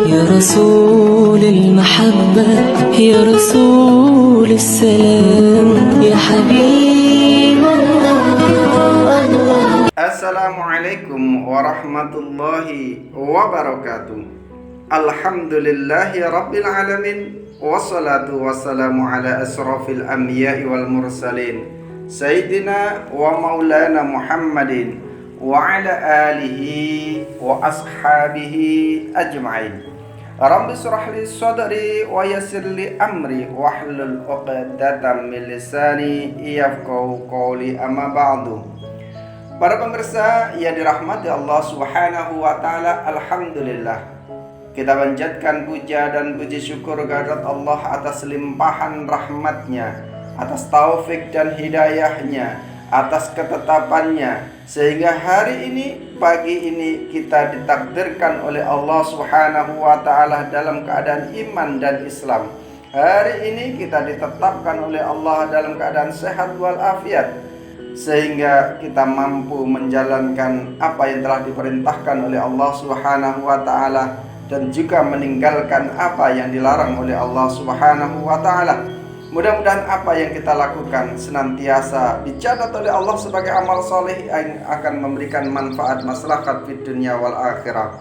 يا رسول المحبة يا رسول السلام يا حبيب الله. Assalamualaikum warahmatullahi wabarakatuh. Alhamdulillahi rabbil alamin. Wassalatu wassalamu ala asrafil anbiya'i wal mursalin Sayyidina wa maulana Muhammadin wa ala alihi wa ashabihi ajma'in. Rabbi shrah li sadri wa yassir li amri wahlul 'uqdatam min lisani yafqahu qawli, amma ba'du. Para pemirsa yang dirahmati Allah Subhanahu wa taala, alhamdulillah kita panjatkan puja dan puji syukur kehadirat Allah atas limpahan rahmatnya, atas taufik dan hidayahnya, atas ketetapannya, sehingga hari ini, pagi ini kita ditakdirkan oleh Allah Subhanahu wa ta'ala dalam keadaan iman dan Islam. Hari ini kita ditetapkan oleh Allah dalam keadaan sehat walafiat, sehingga kita mampu menjalankan apa yang telah diperintahkan oleh Allah Subhanahu wa ta'ala dan juga meninggalkan apa yang dilarang oleh Allah Subhanahu wa ta'ala. Mudah-mudahan apa yang kita lakukan senantiasa dicatat oleh Allah sebagai amal soleh yang akan memberikan manfaat maslahat di dunia wal akhirah.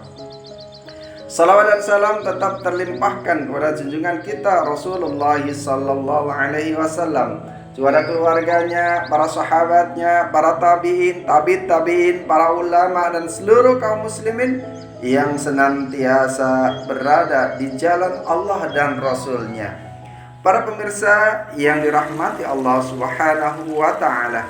Salawat dan salam tetap terlimpahkan kepada junjungan kita Rasulullah sallallahu alaihi wasallam, kepada keluarganya, para sahabatnya, para tabi'in, tabi'in, para ulama dan seluruh kaum muslimin yang senantiasa berada di jalan Allah dan Rasulnya. Para pemirsa yang dirahmati Allah Subhanahu wa ta'ala,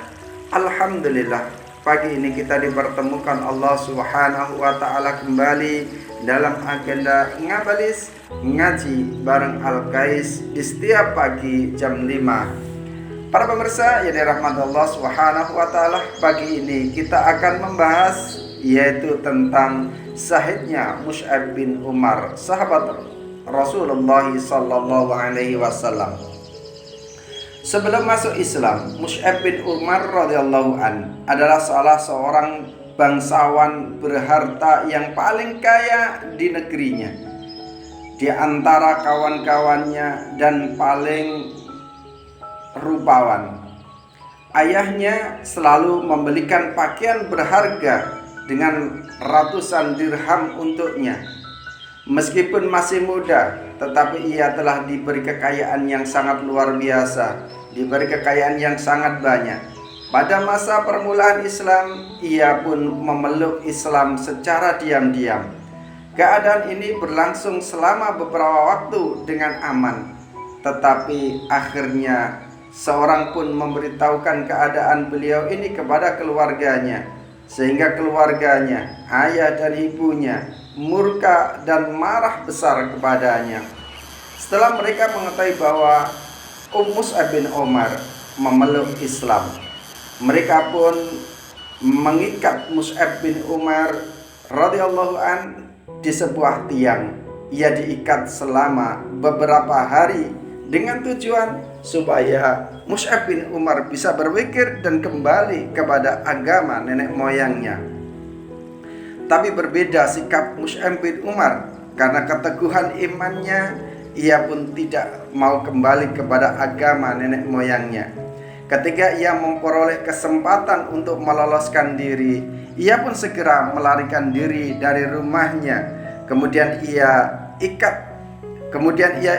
alhamdulillah pagi ini kita dipertemukan Allah Subhanahu wa ta'ala kembali dalam agenda ngabalis ngaji bareng Al-Qais di setiap pagi jam 5. Para pemirsa yang dirahmati Allah Subhanahu wa ta'ala, pagi ini kita akan membahas yaitu tentang syahidnya Mus'ab bin Umar, sahabat Rasulullah sallallahu alaihi wasallam. Sebelum masuk Islam, Mus'ab bin Umar radhiyallahu an adalah salah seorang bangsawan berharta yang paling kaya di negerinya. Di antara kawan-kawannya dan paling rupawan. Ayahnya selalu membelikan pakaian berharga dengan ratusan dirham untuknya. Meskipun masih muda, tetapi ia telah diberi kekayaan yang sangat luar biasa, diberi kekayaan yang sangat banyak. Pada masa permulaan Islam, ia pun memeluk Islam secara diam-diam. Keadaan ini berlangsung selama beberapa waktu dengan aman, tetapi akhirnya seorang pun memberitahukan keadaan beliau ini kepada keluarganya, sehingga keluarganya, ayah dan ibunya, murka dan marah besar kepadanya. Setelah mereka mengetahui bahwa Mus'ab bin Umar memeluk Islam, mereka pun mengikat Mus'ab bin Umar radhiyallahu an di sebuah tiang. Ia diikat selama beberapa hari dengan tujuan supaya Mus'ab bin Umar bisa berpikir dan kembali kepada agama nenek moyangnya. Tapi berbeda sikap Mus'ab bin Umar, karena keteguhan imannya, ia pun tidak mau kembali kepada agama nenek moyangnya. Ketika ia memperoleh kesempatan untuk meloloskan diri, ia pun segera melarikan diri dari rumahnya. Kemudian ia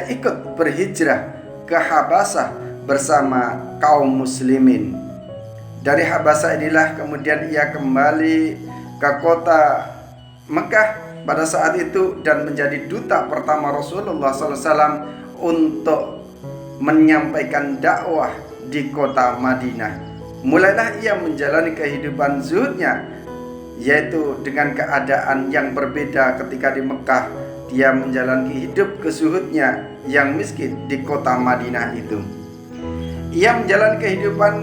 ikut berhijrah ke Habasah bersama kaum muslimin. Dari Habasah inilah kemudian ia kembali ke kota Mekah pada saat itu dan menjadi duta pertama Rasulullah SAW untuk menyampaikan dakwah di kota Madinah. Mulailah ia menjalani kehidupan zuhudnya, yaitu dengan keadaan yang berbeda. Ketika di Mekah, dia menjalani hidup kezuhudnya yang miskin di kota Madinah itu. Ia menjalani kehidupan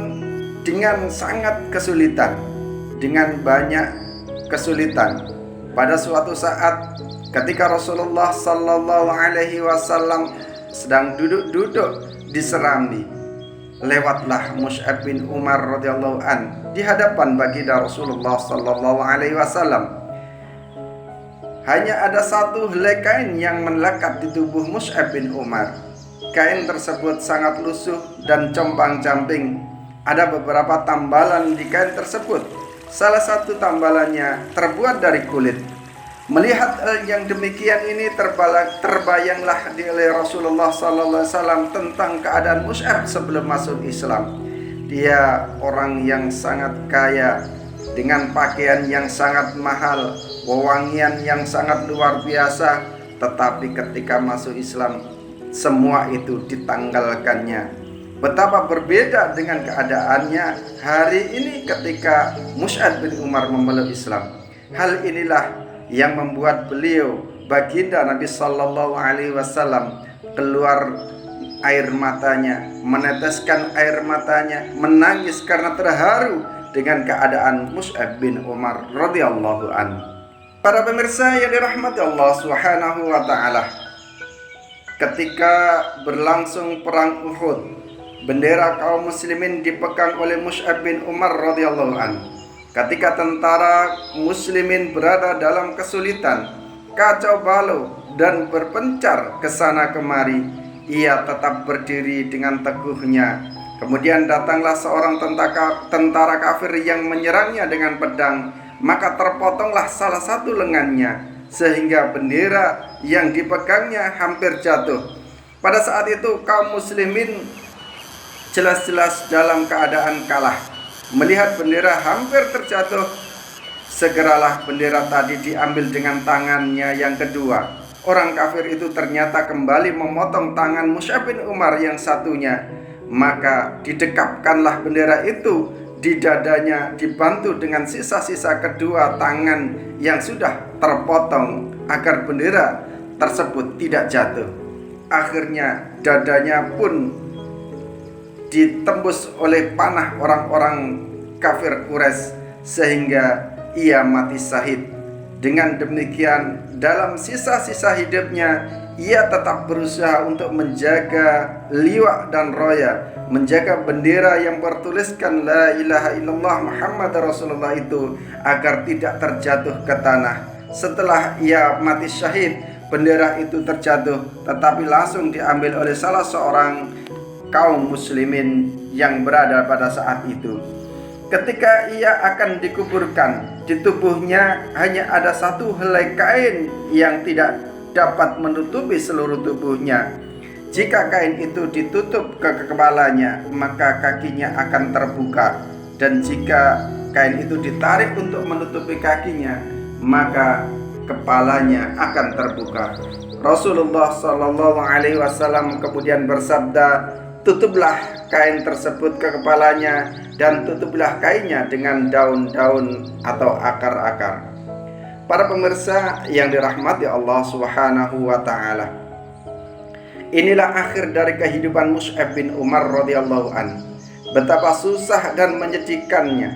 dengan sangat kesulitan, dengan banyak kesulitan. Pada suatu saat ketika Rasulullah sallallahu alaihi wasallam sedang duduk-duduk di serambi, lewatlah Mus'ab bin Umar radhiyallahu an di hadapan baginda Rasulullah sallallahu alaihi wasallam. hanya ada satu helai kain yang melekat di tubuh Mus'ab bin Umar. Kain tersebut sangat lusuh dan compang-camping. Ada beberapa tambalan di kain tersebut. Salah satu tambalannya terbuat dari kulit. Melihat yang demikian ini terbayanglah oleh Rasulullah SAW tentang keadaan Mus'ab sebelum masuk Islam. Dia orang yang sangat kaya, dengan pakaian yang sangat mahal, wewangian yang sangat luar biasa, tetapi ketika masuk Islam semua itu ditanggalkannya. Betapa berbeda dengan keadaannya hari ini ketika Mus'ab bin Umar memeluk Islam. Hal inilah yang membuat beliau, baginda Nabi Sallallahu Alaihi Wasallam, keluar air matanya, meneteskan air matanya, menangis karena terharu dengan keadaan Mus'ab bin Umar radhiyallahu anhu. Para pemirsa yang dirahmati Allah Subhanahu wa taala, ketika berlangsung perang Uhud, bendera kaum muslimin dipegang oleh Mus'ab bin Umar radhiyallahu anhu. Ketika tentara muslimin berada dalam kesulitan, kacau balau dan berpencar ke sana kemari, ia tetap berdiri dengan teguhnya. Kemudian datanglah seorang tentara kafir yang menyerangnya dengan pedang, maka terpotonglah salah satu lengannya sehingga bendera yang dipegangnya hampir jatuh. Pada saat itu kaum muslimin jelas-jelas dalam keadaan kalah. Melihat bendera hampir terjatuh, segeralah bendera tadi diambil dengan tangannya yang kedua. Orang kafir itu ternyata kembali memotong tangan Mus'ab bin Umar yang satunya. Maka didekapkanlah bendera itu di dadanya, dibantu dengan sisa-sisa kedua tangan yang sudah terpotong agar bendera tersebut tidak jatuh. Akhirnya dadanya pun ditembus oleh panah orang-orang kafir Quraisy sehingga ia mati syahid. Dengan demikian, dalam sisa-sisa hidupnya ia tetap berusaha untuk menjaga liwa dan roya, menjaga bendera yang bertuliskan la ilaha illallah Muhammad Rasulullah itu agar tidak terjatuh ke tanah. Setelah ia mati syahid, bendera itu terjatuh tetapi langsung diambil oleh salah seorang kaum muslimin yang berada pada saat itu. Ketika ia akan dikuburkan, di tubuhnya hanya ada satu helai kain yang tidak dapat menutupi seluruh tubuhnya. Jika kain itu ditutup ke kepalanya, maka kakinya akan terbuka, dan jika kain itu ditarik untuk menutupi kakinya, maka kepalanya akan terbuka. Rasulullah Shallallahu Alaihi Wasallam kemudian bersabda, tutuplah kain tersebut ke kepalanya dan tutuplah kainnya dengan daun-daun atau akar-akar. Para pemirsa yang dirahmati Allah Subhanahu wa taala, inilah akhir dari kehidupan Mus'ab bin Umar radhiyallahu anhu. Betapa susah dan menyedihkannya.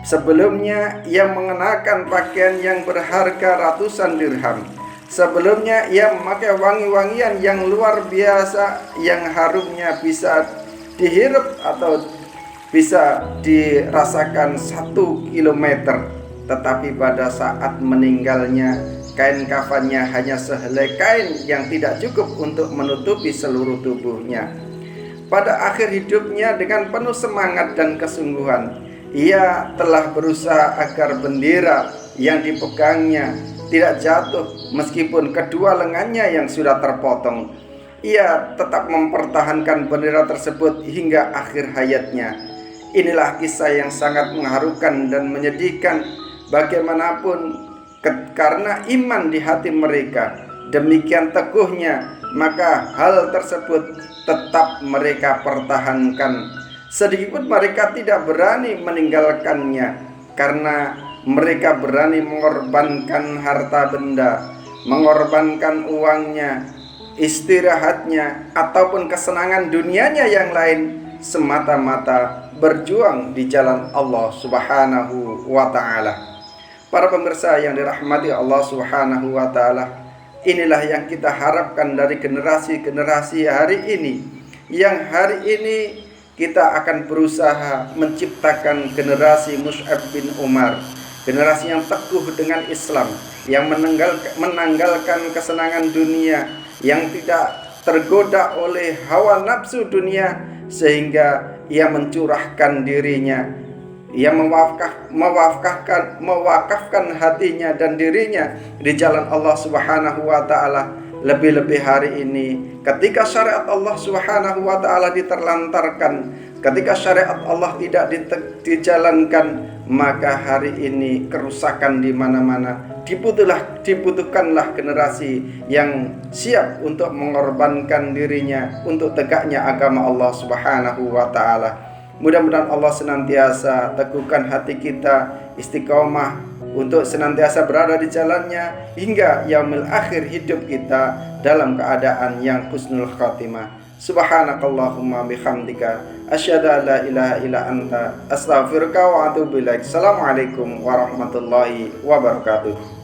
Sebelumnya ia mengenakan pakaian yang berharga ratusan dirham. Sebelumnya ia memakai wangi-wangian yang luar biasa, yang harumnya bisa dihirup atau bisa dirasakan 1 kilometer. Tetapi pada saat meninggalnya, kain kafannya hanya sehelai kain yang tidak cukup untuk menutupi seluruh tubuhnya. Pada akhir hidupnya dengan penuh semangat dan kesungguhan, ia telah berusaha agar bendera yang dipegangnya tidak jatuh meskipun kedua lengannya yang sudah terpotong. Ia tetap mempertahankan bendera tersebut hingga akhir hayatnya. Inilah kisah yang sangat mengharukan dan menyedihkan. Bagaimanapun, karena iman di hati mereka demikian teguhnya, maka hal tersebut tetap mereka pertahankan. Sedikitpun mereka tidak berani meninggalkannya, karena mereka berani mengorbankan harta benda, mengorbankan uangnya, istirahatnya, ataupun kesenangan dunianya yang lain, semata-mata berjuang di jalan Allah Subhanahu wa ta'ala. Para pemirsa yang dirahmati Allah Subhanahu wa ta'ala, inilah yang kita harapkan dari generasi-generasi hari ini, yang hari ini kita akan berusaha menciptakan generasi Mus'ab bin Umar, generasi yang teguh dengan Islam, yang menanggalkan kesenangan dunia, yang tidak tergoda oleh hawa nafsu dunia, sehingga ia mencurahkan dirinya, ia mewakafkan hatinya dan dirinya di jalan Allah Subhanahu wa taala. Lebih-lebih hari ini ketika syariat Allah Subhanahu wa taala diterlantarkan, ketika syariat Allah tidak dijalankan, maka hari ini kerusakan di mana-mana. Dibutuhkanlah generasi yang siap untuk mengorbankan dirinya untuk tegaknya agama Allah Subhanahu wa taala. Mudah-mudahan Allah senantiasa teguhkan hati kita, istiqomah untuk senantiasa berada di jalannya hingga yaumil akhir hidup kita dalam keadaan yang husnul khatimah. Subhanakallahumma bihamdika asyhadu an la ilaha illa anta astaghfiruka wa atubu ilaik. Assalamualaikum warahmatullahi wabarakatuh.